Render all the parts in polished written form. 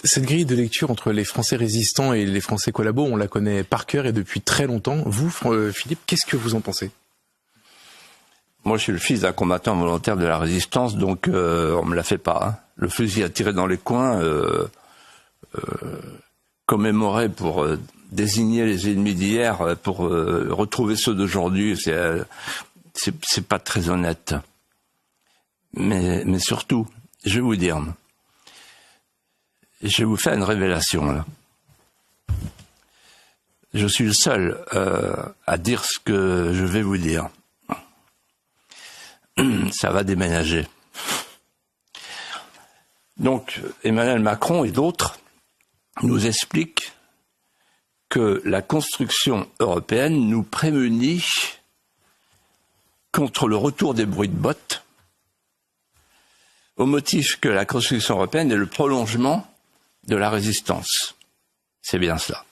Cette grille de lecture entre les Français résistants et les Français collabos, on la connaît par cœur et depuis très longtemps. Vous, Philippe, qu'est-ce que vous en pensez? Moi, je suis le fils d'un combattant volontaire de la résistance, donc on me la fait pas. Hein. Le fusil à tirer dans les coins, commémorer pour désigner les ennemis d'hier, pour retrouver ceux d'aujourd'hui, c'est pas très honnête. Mais surtout, je vais vous dire, je vais vous faire une révélation là. Je suis le seul à dire ce que je vais vous dire. Ça va déménager. Donc, Emmanuel Macron et d'autres nous expliquent que la construction européenne nous prémunit contre le retour des bruits de bottes, au motif que la construction européenne est le prolongement de la résistance. C'est bien cela.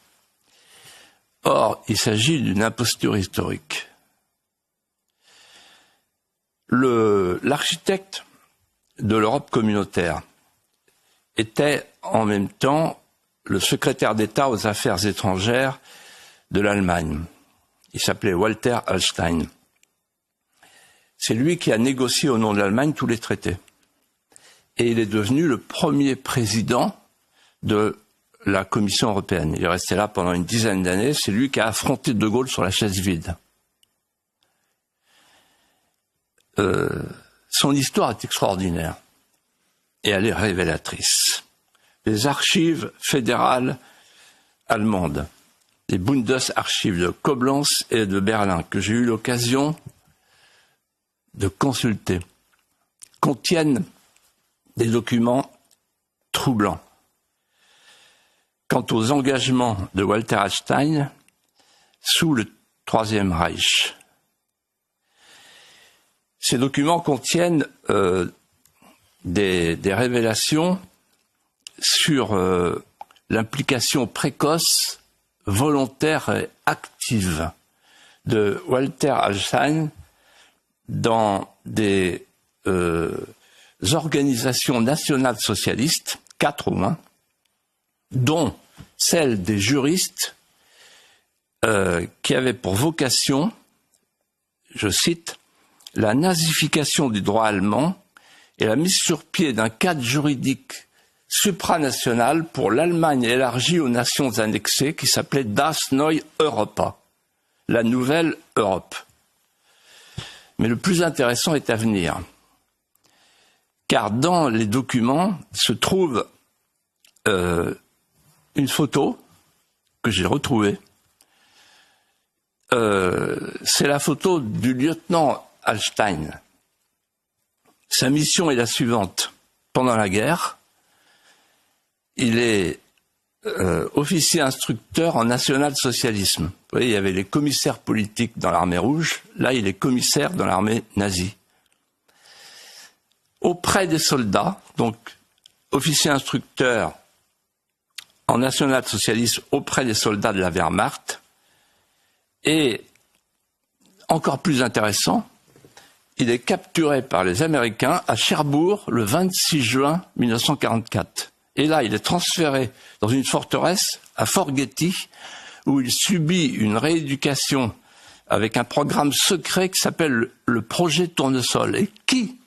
Or, il s'agit d'une imposture historique. L'architecte de l'Europe communautaire était en même temps le secrétaire d'État aux affaires étrangères de l'Allemagne. Il s'appelait Walter Hallstein. C'est lui qui a négocié au nom de l'Allemagne tous les traités. Et il est devenu le premier président de la Commission européenne. Il est resté là pendant une dizaine d'années. C'est lui qui a affronté De Gaulle sur la chaise vide. Son histoire est extraordinaire et elle est révélatrice. Les archives fédérales allemandes, les Bundesarchives de Koblenz et de Berlin, que j'ai eu l'occasion de consulter, contiennent des documents troublants quant aux engagements de Walter Hallstein sous le Troisième Reich. Ces documents contiennent des révélations sur l'implication précoce, volontaire et active de Walter Hallstein dans des organisations nationales socialistes, 4 au moins, dont celle des juristes qui avaient pour vocation, je cite, la nazification du droit allemand et la mise sur pied d'un cadre juridique supranational pour l'Allemagne élargie aux nations annexées qui s'appelait Das Neue Europa, la nouvelle Europe. Mais le plus intéressant est à venir, car dans les documents se trouve une photo que j'ai retrouvée. C'est la photo du lieutenant Hallstein. Sa mission est la suivante. Pendant la guerre, il est officier instructeur en national-socialisme. Vous voyez, il y avait les commissaires politiques dans l'armée rouge. Là, il est commissaire dans l'armée nazie. Auprès des soldats, donc officier instructeur en national-socialisme auprès des soldats de la Wehrmacht. Et encore plus intéressant, il est capturé par les Américains à Cherbourg le 26 juin 1944. Et là, il est transféré dans une forteresse à Fort Getty, où il subit une rééducation avec un programme secret qui s'appelle le projet Tournesol. Et qui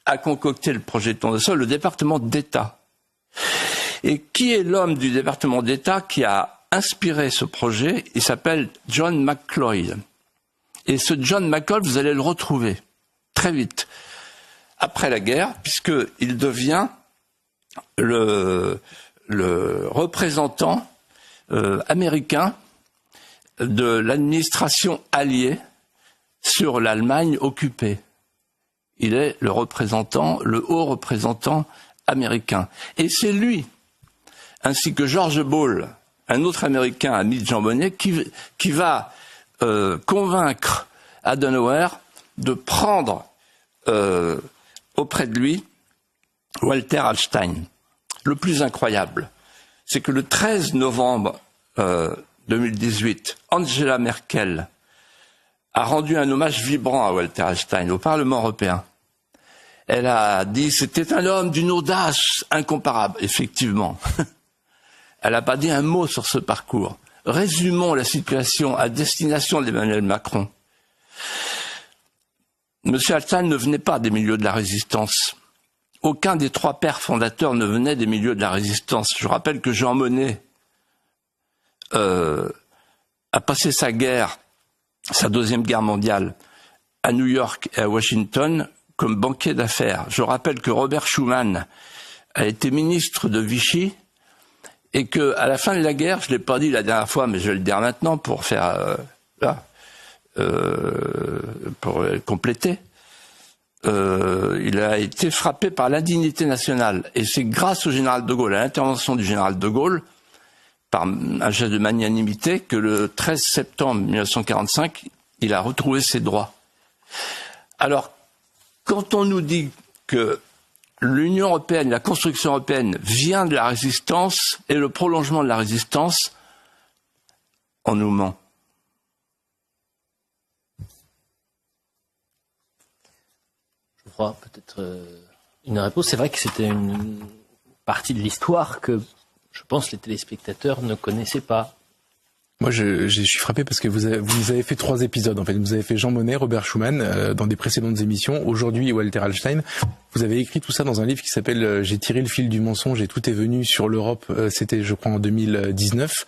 a concocté le projet Tournesol? Le département d'État. Et qui est l'homme du département d'État qui a inspiré ce projet? Il s'appelle John McCloy. Et ce John McCloy, vous allez le retrouver très vite après la guerre, puisqu'il devient le représentant américain de l'administration alliée sur l'Allemagne occupée. Il est le haut représentant américain. Et c'est lui, ainsi que George Ball, un autre Américain, ami de Jean Monnet, qui va convaincre Adenauer de prendre auprès de lui Walter Hallstein. Le plus incroyable, c'est que le 13 novembre 2018, Angela Merkel a rendu un hommage vibrant à Walter Hallstein au Parlement européen. Elle a dit c'était un homme d'une audace incomparable. Effectivement. Elle n'a pas dit un mot sur ce parcours. Résumons la situation à destination d'Emmanuel Macron. M. Althusser ne venait pas des milieux de la résistance. Aucun des 3 pères fondateurs ne venait des milieux de la résistance. Je rappelle que Jean Monnet a passé sa deuxième guerre mondiale, à New York et à Washington comme banquier d'affaires. Je rappelle que Robert Schuman a été ministre de Vichy et que à la fin de la guerre, je l'ai pas dit la dernière fois, mais je vais le dire maintenant pour faire pour compléter. Il a été frappé par l'indignité nationale. Et c'est grâce au général de Gaulle, à l'intervention du général de Gaulle, par un geste de magnanimité, que le 13 septembre 1945, il a retrouvé ses droits. Alors, quand on nous dit que l'Union européenne, la construction européenne vient de la résistance et le prolongement de la résistance, on nous ment. Je crois peut-être une réponse. C'est vrai que c'était une partie de l'histoire que, je pense, les téléspectateurs ne connaissaient pas. Moi, je suis frappé parce que vous nous avez fait 3 épisodes. En fait, vous avez fait Jean Monnet, Robert Schuman dans des précédentes émissions. Aujourd'hui, Walter Hallstein. Vous avez écrit tout ça dans un livre qui s'appelle J'ai tiré le fil du mensonge et tout est venu sur l'Europe. C'était, je crois, en 2019.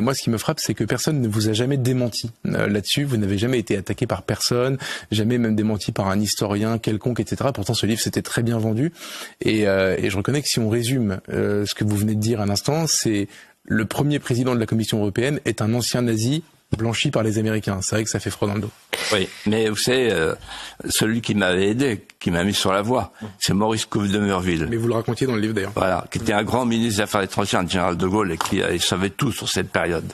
Moi, ce qui me frappe, c'est que personne ne vous a jamais démenti là-dessus. Vous n'avez jamais été attaqué par personne, jamais même démenti par un historien quelconque, etc. Pourtant, ce livre s'était très bien vendu. Et je reconnais que si on résume ce que vous venez de dire à l'instant, c'est le premier président de la Commission européenne est un ancien nazi blanchi par les Américains. C'est vrai que ça fait froid dans le dos. Oui, mais vous savez, celui qui m'avait aidé, qui m'a mis sur la voie, c'est Maurice Couve de Murville. Mais vous le racontiez dans le livre d'ailleurs. Voilà, qui était un grand ministre des Affaires étrangères du général de Gaulle et qui savait tout sur cette période.